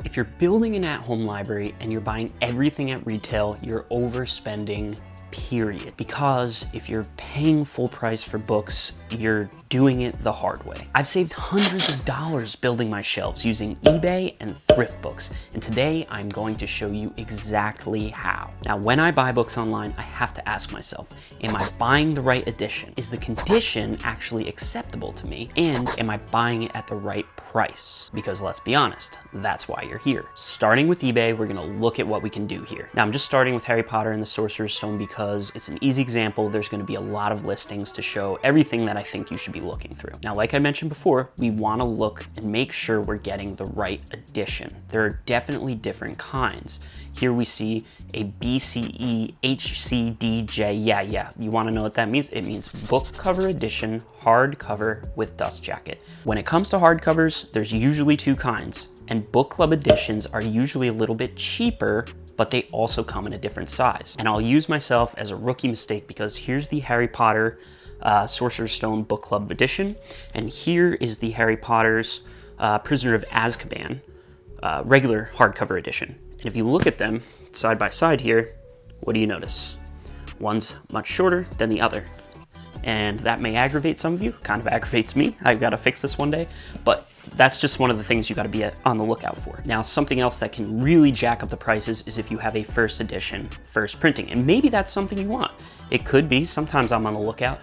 If you're building an at-home library and you're buying everything at retail, you're overspending, period. Because if you're paying full price for books, you're doing it the hard way. I've saved hundreds of dollars building my shelves using eBay and ThriftBooks, and today I'm going to show you exactly how. Now, when I buy books online, I have to ask myself, am I buying the right edition? Is the condition actually acceptable to me? And am I buying it at the right price? Because let's be honest, that's why you're here. Starting with eBay, we're gonna look at what we can do here. Now, I'm just starting with Harry Potter and the Sorcerer's Stone because it's an easy example. There's gonna be a lot of listings to show everything that I think you should be looking through. Now, like I mentioned before, we wanna look and make sure we're getting the right edition. There are definitely different kinds. Here we see a BCE HCDJ. Yeah, you wanna know what that means? It means book cover edition, hardcover with dust jacket. When it comes to hardcovers, there's usually two kinds, and book club editions are usually a little bit cheaper, but they also come in a different size. And I'll use myself as a rookie mistake because here's the Harry Potter Sorcerer's Stone Book Club edition, and here is the Harry Potter's Prisoner of Azkaban regular hardcover edition. And if you look at them side by side here, what do you notice? One's much shorter than the other. And that may aggravate some of you, kind of aggravates me. I've got to fix this one day, but that's just one of the things you got to be on the lookout for. Now, something else that can really jack up the prices is if you have a first edition, first printing, and maybe that's something you want. It could be, sometimes I'm on the lookout,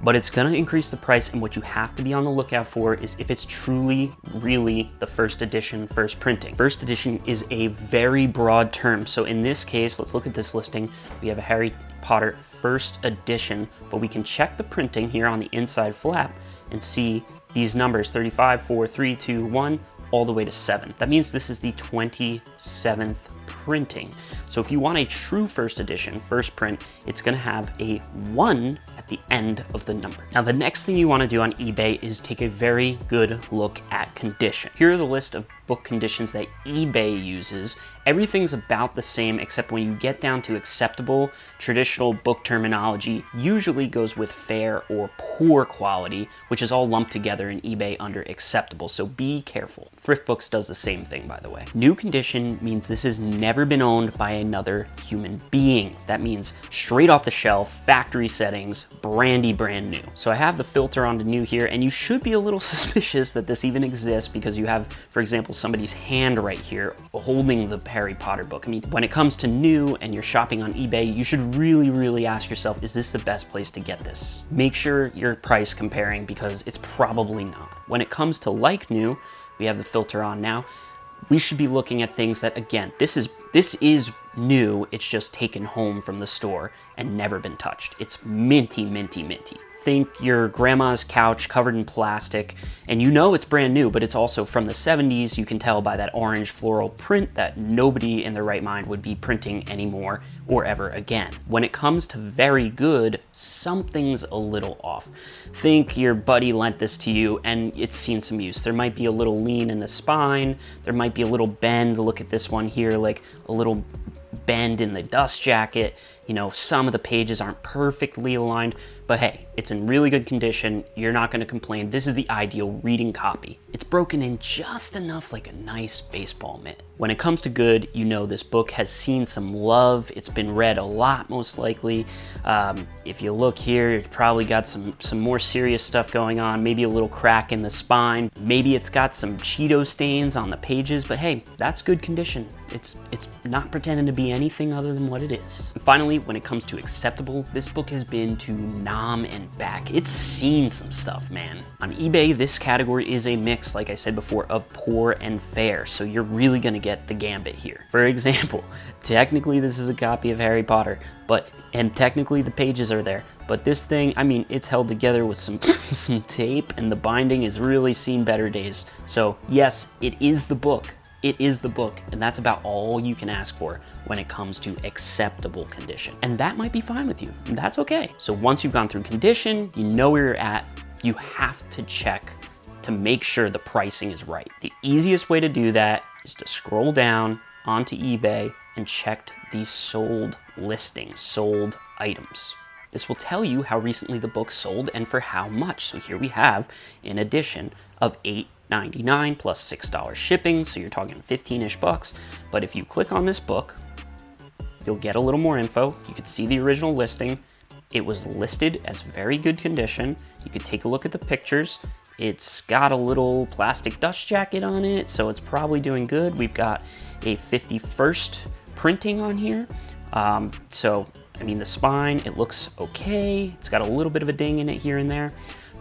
but it's gonna increase the price, and what you have to be on the lookout for is if it's truly, really the first edition, first printing. First edition is a very broad term, so in this case, let's look at this listing. We have a Harry Potter first edition, but we can check the printing here on the inside flap and see these numbers, 35, 4, 3, 2, 1, all the way to 7. That means this is the 27th printing. So if you want a true first edition, first print, it's gonna have a 1 at the end of the number. Now, the next thing you wanna do on eBay is take a very good look at condition. Here are the list of book conditions that eBay uses. Everything's about the same, except when you get down to acceptable, traditional book terminology usually goes with fair or poor quality, which is all lumped together in eBay under acceptable, so be careful. ThriftBooks does the same thing, by the way. New condition means this has never been owned by another human being. That means straight off the shelf, factory settings, brand new. So I have the filter on to new here, and you should be a little suspicious that this even exists because you have, for example, somebody's hand right here holding the Harry Potter book. I mean, when it comes to new and you're shopping on eBay, you should really ask yourself, is this the best place to get this? Make sure you're price comparing because it's probably not. When it comes to like new, we have the filter on now. We should be looking at things that, again, this is new, it's just taken home from the store and never been touched. It's minty. Think your grandma's couch covered in plastic, and you know it's brand new, but it's also from the 70s. You can tell by that orange floral print that nobody in their right mind would be printing anymore or ever again. When it comes to very good, something's a little off. Think your buddy lent this to you and it's seen some use. There might be a little lean in the spine, there might be a little bend. Look at this one here, like a little bend in the dust jacket. You know, some of the pages aren't perfectly aligned, but hey, it's in really good condition. You're not going to complain. This is the ideal reading copy. It's broken in just enough like a nice baseball mitt. When it comes to good, you know this book has seen some love. It's been read a lot, most likely. If you look here, it's probably got some more serious stuff going on, maybe a little crack in the spine. Maybe it's got some Cheeto stains on the pages, but hey, that's good condition. It's not pretending to be anything other than what it is. And finally, when it comes to acceptable, this book has been to Nam and back. It's seen some stuff, man. On eBay, this category is a mix, like I said before, of poor and fair, so you're really gonna get the gambit here. For example, technically this is a copy of Harry Potter, and technically the pages are there, but this thing, I mean, it's held together with some tape, and the binding has really seen better days. So yes, it is the book. It is the book, and that's about all you can ask for when it comes to acceptable condition. And that might be fine with you, and that's okay. So once you've gone through condition, you know where you're at, you have to check to make sure the pricing is right. The easiest way to do that is to scroll down onto eBay and check the sold listings, sold items. This will tell you how recently the book sold and for how much. So here we have an edition of 8 $14.99 plus $6 shipping, so you're talking 15-ish bucks. But if you click on this book, you'll get a little more info. You could see the original listing. It was listed as very good condition. You could take a look at the pictures. It's got a little plastic dust jacket on it, so it's probably doing good. We've got a 51st printing on here. So, I mean, the spine, it looks okay. It's got a little bit of a ding in it here and there,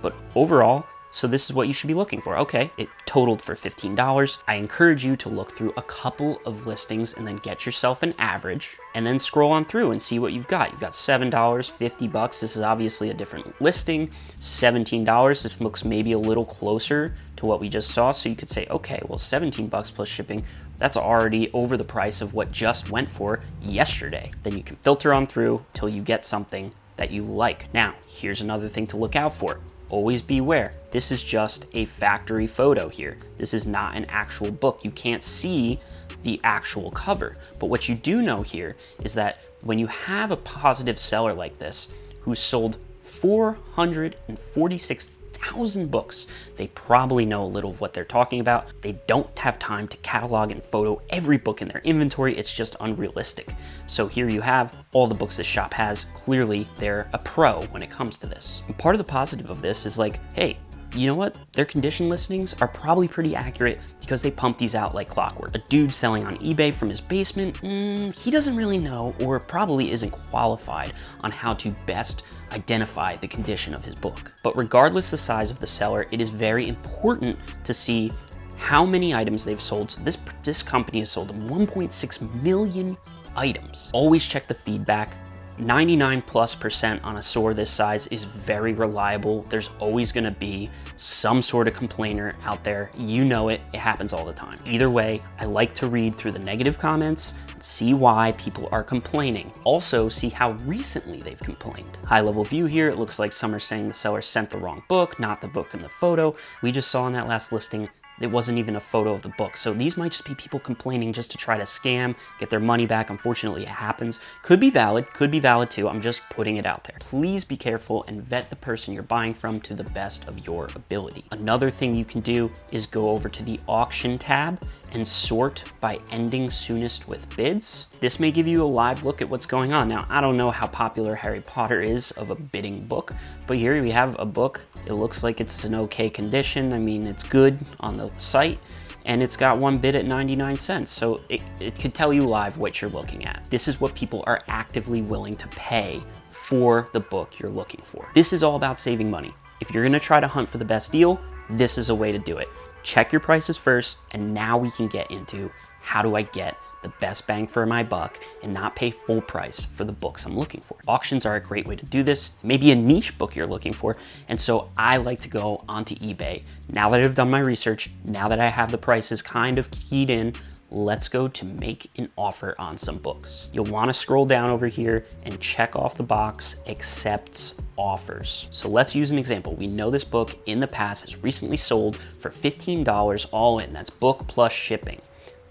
but overall, so this is what you should be looking for. Okay, it totaled for $15. I encourage you to look through a couple of listings and then get yourself an average and then scroll on through and see what you've got. You've got $7, 50 bucks. This is obviously a different listing. $17. This looks maybe a little closer to what we just saw. So you could say, okay, well, 17 bucks plus shipping, that's already over the price of what just went for yesterday. Then you can filter on through till you get something that you like. Now, here's another thing to look out for. Always beware. This is just a factory photo here. This is not an actual book. You can't see the actual cover. But what you do know here is that when you have a positive seller like this who sold 446,000 books, they probably know a little of what they're talking about. They don't have time to catalog and photo every book in their inventory. It's just unrealistic. So here you have all the books this shop has. Clearly, they're a pro when it comes to this. And part of the positive of this is like, hey, you know what? Their condition listings are probably pretty accurate because they pump these out like clockwork. A dude selling on eBay from his basement, he doesn't really know or probably isn't qualified on how to best identify the condition of his book. But regardless the size of the seller, it is very important to see how many items they've sold. So this company has sold 1.6 million items. Always check the feedback. 99+% on a store this size is very reliable. There's always gonna be some sort of complainer out there. You know it, it happens all the time. Either way, I like to read through the negative comments, see why people are complaining. Also, see how recently they've complained. High level view here, it looks like some are saying the seller sent the wrong book, not the book in the photo. We just saw in that last listing, it wasn't even a photo of the book. So these might just be people complaining just to try to scam, get their money back. Unfortunately, it happens. Could be valid too. I'm just putting it out there. Please be careful and vet the person you're buying from to the best of your ability. Another thing you can do is go over to the auction tab and sort by ending soonest with bids. This may give you a live look at what's going on. Now, I don't know how popular Harry Potter is of a bidding book, but here we have a book. It looks like it's in okay condition. I mean, it's good on the site, and it's got one bid at 99 cents. So it could tell you live what you're looking at. This is what people are actively willing to pay for the book you're looking for. This is all about saving money. If you're gonna try to hunt for the best deal, this is a way to do it. Check your prices first, and now we can get into how do I get the best bang for my buck and not pay full price for the books I'm looking for. Auctions are a great way to do this. Maybe a niche book you're looking for, and so I like to go onto eBay. Now that I've done my research, now that I have the prices kind of keyed in, let's go to make an offer on some books. You'll want to scroll down over here and check off the box, accepts offers. So let's use an example. We know this book in the past has recently sold for $15 all in. That's book plus shipping.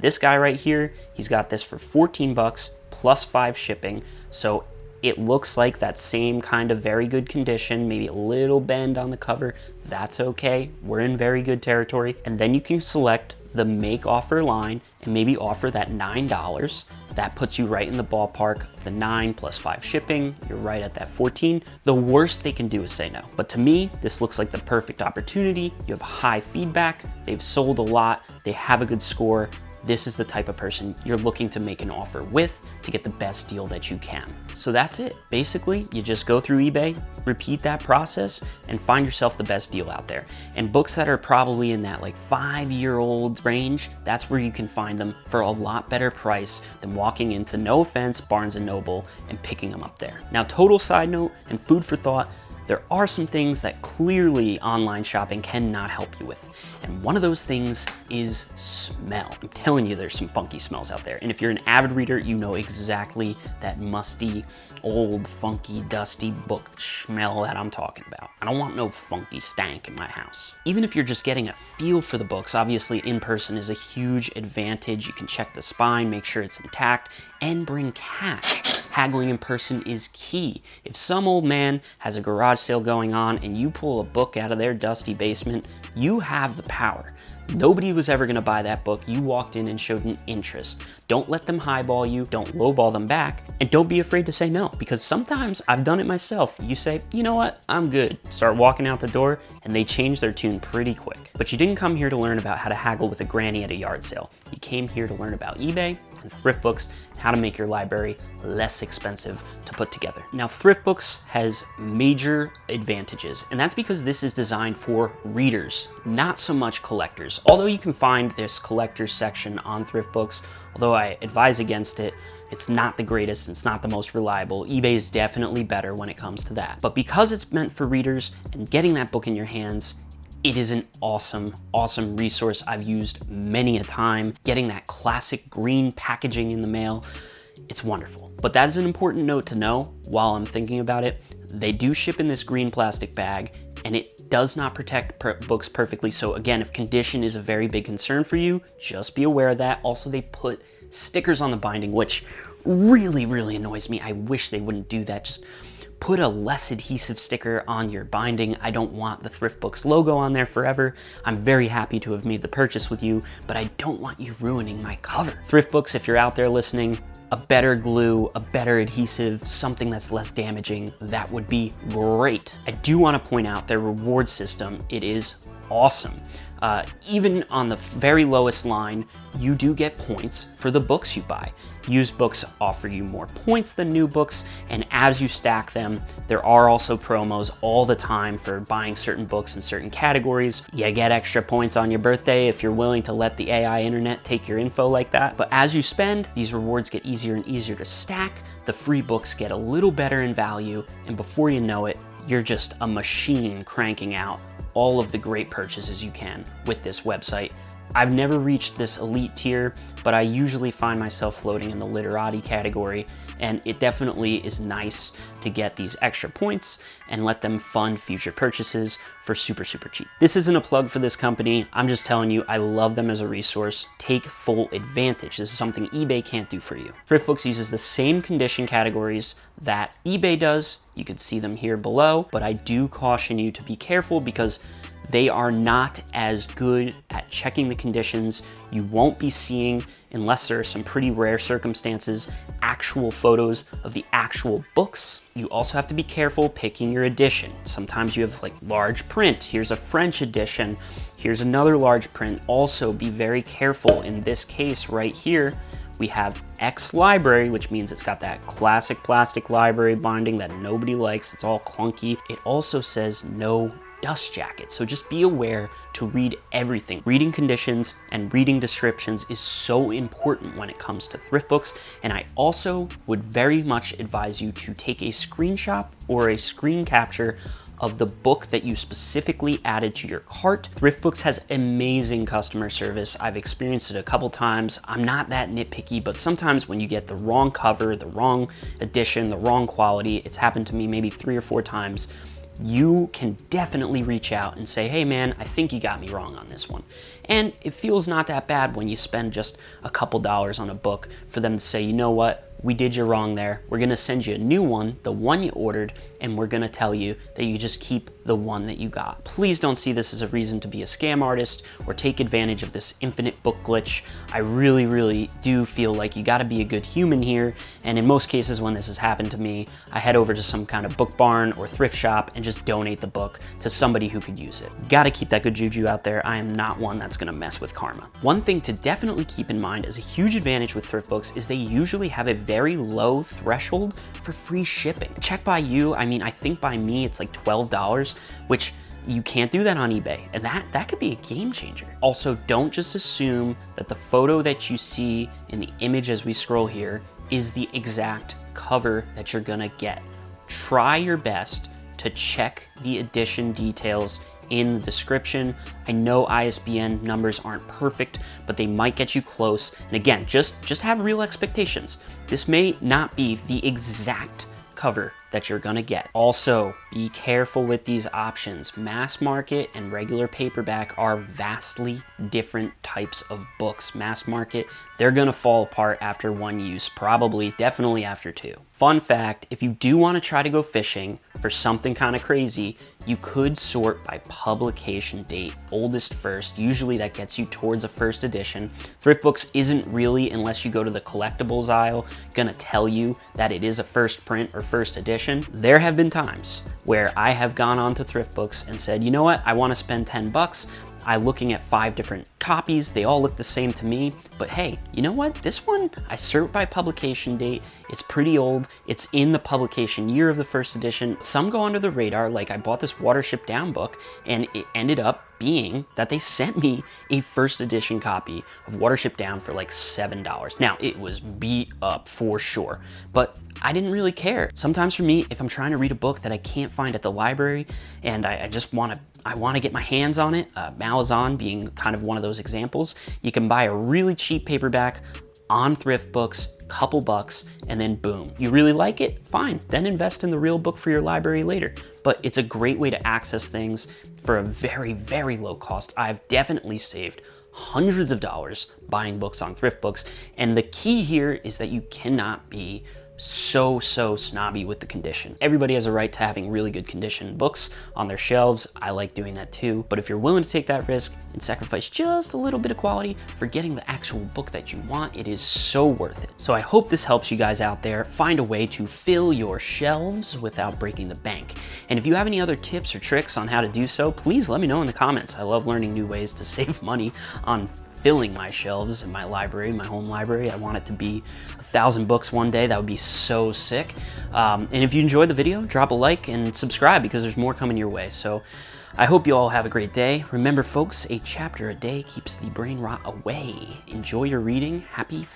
This guy right here, he's got this for 14 bucks plus 5 shipping. So it looks like that same kind of very good condition, maybe a little bend on the cover. That's okay. We're in very good territory. And then you can select the make offer line and maybe offer that $9. That puts you right in the ballpark of the 9 plus 5 shipping. You're right at that 14. The worst they can do is say no. But to me, this looks like the perfect opportunity. You have high feedback. They've sold a lot. They have a good score. This is the type of person you're looking to make an offer with to get the best deal that you can. So that's it. Basically, you just go through eBay, repeat that process, and find yourself the best deal out there. And books that are probably in that like 5-year-old range, that's where you can find them for a lot better price than walking into, no offense, Barnes & Noble and picking them up there. Now, total side note and food for thought, there are some things that clearly online shopping cannot help you with. And one of those things is smell. I'm telling you, there's some funky smells out there. And if you're an avid reader, you know exactly that musty, old, funky, dusty book smell that I'm talking about. I don't want no funky stank in my house. Even if you're just getting a feel for the books, obviously in person is a huge advantage. You can check the spine, make sure it's intact, and bring cash. Haggling in person is key. If some old man has a garage sale going on and you pull a book out of their dusty basement, you have the power. Nobody was ever going to buy that book. You walked in and showed an interest. Don't let them highball you, don't lowball them back, and don't be afraid to say no, because sometimes I've done it myself. You say, you know what, I'm good. Start walking out the door, and they change their tune pretty quick. But you didn't come here to learn about how to haggle with a granny at a yard sale. You came here to learn about eBay and ThriftBooks, how to make your library less expensive to put together. Now, ThriftBooks has major advantages, and that's because this is designed for readers, not so much collectors. Although you can find this collectors section on ThriftBooks, although I advise against it, it's not the greatest, it's not the most reliable. eBay is definitely better when it comes to that. But because it's meant for readers and getting that book in your hands, it is an awesome, awesome resource I've used many a time. Getting that classic green packaging in the mail, it's wonderful. But that's an important note to know while I'm thinking about it. They do ship in this green plastic bag, and it does not protect books perfectly. So again, if condition is a very big concern for you, just be aware of that. Also, they put stickers on the binding, which really, really annoys me. I wish they wouldn't do that. Just put a less adhesive sticker on your binding. I don't want the ThriftBooks logo on there forever. I'm very happy to have made the purchase with you, but I don't want you ruining my cover. ThriftBooks, if you're out there listening, a better glue, a better adhesive, something that's less damaging, that would be great. I do want to point out their reward system. It is awesome. Even on the very lowest line, you do get points for the books you buy. Used books offer you more points than new books, and as you stack them, there are also promos all the time for buying certain books in certain categories. You get extra points on your birthday if you're willing to let the AI internet take your info like that. But as you spend, these rewards get easier and easier to stack, the free books get a little better in value, and before you know it, you're just a machine cranking out all of the great purchases you can with this website. I've never reached this elite tier, but I usually find myself floating in the literati category, and it definitely is nice to get these extra points and let them fund future purchases for super, super cheap. This isn't a plug for this company. I'm just telling you, I love them as a resource. Take full advantage. This is something eBay can't do for you. ThriftBooks uses the same condition categories that eBay does. You can see them here below, but I do caution you to be careful because they are not as good at checking the conditions. You won't be seeing, unless there are some pretty rare circumstances, actual photos of the actual books. You also have to be careful picking your edition. Sometimes you have like large print. Here's a French edition. Here's another large print. Also be very careful. In this case right here, we have X library, which means it's got that classic plastic library binding that nobody likes. It's all clunky. It also says no dust jacket. So just be aware to read everything. Reading conditions and reading descriptions is so important when it comes to ThriftBooks. And I also would very much advise you to take a screenshot or a screen capture of the book that you specifically added to your cart. ThriftBooks has amazing customer service. I've experienced it a couple times. I'm not that nitpicky, but sometimes when you get the wrong cover, the wrong edition, the wrong quality, it's happened to me maybe 3 or 4 times, you can definitely reach out and say, hey man, I think you got me wrong on this one. And it feels not that bad when you spend just a couple dollars on a book for them to say, you know what, we did you wrong there. We're gonna send you a new one, the one you ordered, and we're gonna tell you that you just keep the one that you got. Please don't see this as a reason to be a scam artist or take advantage of this infinite book glitch. I really, really do feel like you gotta be a good human here. And in most cases when this has happened to me, I head over to some kind of book barn or thrift shop and just donate the book to somebody who could use it. Gotta keep that good juju out there. I am not one that's gonna mess with karma. One thing to definitely keep in mind as a huge advantage with ThriftBooks is they usually have a very low threshold for free shipping. Check by you, I mean, I think by me it's like $12, which you can't do that on eBay, and that could be a game changer. Also, don't just assume that the photo that you see in the image as we scroll here is the exact cover that you're gonna get. Try your best to check the edition details in the description. I know ISBN numbers aren't perfect, but they might get you close. And again, just have real expectations. This may not be the exact cover that you're gonna get. Also, be careful with these options. Mass market and regular paperback are vastly different types of books. Mass market, they're gonna fall apart after one use, probably, definitely after two. Fun fact, if you do wanna try to go fishing for something kind of crazy, you could sort by publication date, oldest first. Usually that gets you towards a first edition. ThriftBooks isn't really, unless you go to the collectibles aisle, gonna tell you that it is a first print or first edition. There have been times where I have gone on to ThriftBooks and said, you know what, I wanna spend 10 bucks. I'm looking at 5 different copies. They all look the same to me, but hey, you know what? This one, I sort by publication date. It's pretty old. It's in the publication year of the first edition. Some go under the radar, like I bought this Watership Down book and it ended up being that they sent me a first edition copy of Watership Down for like $7. Now, it was beat up for sure, but I didn't really care. Sometimes for me, if I'm trying to read a book that I can't find at the library and I just want to get my hands on it, Malazan being kind of one of those examples, you can buy a really cheap paperback on ThriftBooks, couple bucks, and then boom. You really like it? Fine, then invest in the real book for your library later. But it's a great way to access things for a very, very low cost. I've definitely saved hundreds of dollars buying books on ThriftBooks, and the key here is that you cannot be so snobby with the condition. Everybody has a right to having really good condition books on their shelves. I like doing that too, but if you're willing to take that risk and sacrifice just a little bit of quality for getting the actual book that you want, it is so worth it. So I hope this helps you guys out there find a way to fill your shelves without breaking the bank. And if you have any other tips or tricks on how to do so, please let me know in the comments. I love learning new ways to save money on filling my shelves in my library, my home library. I want it to be 1,000 books one day. That would be so sick. And if you enjoyed the video, drop a like and subscribe because there's more coming your way. So I hope you all have a great day. Remember folks, a chapter a day keeps the brain rot away. Enjoy your reading. Happy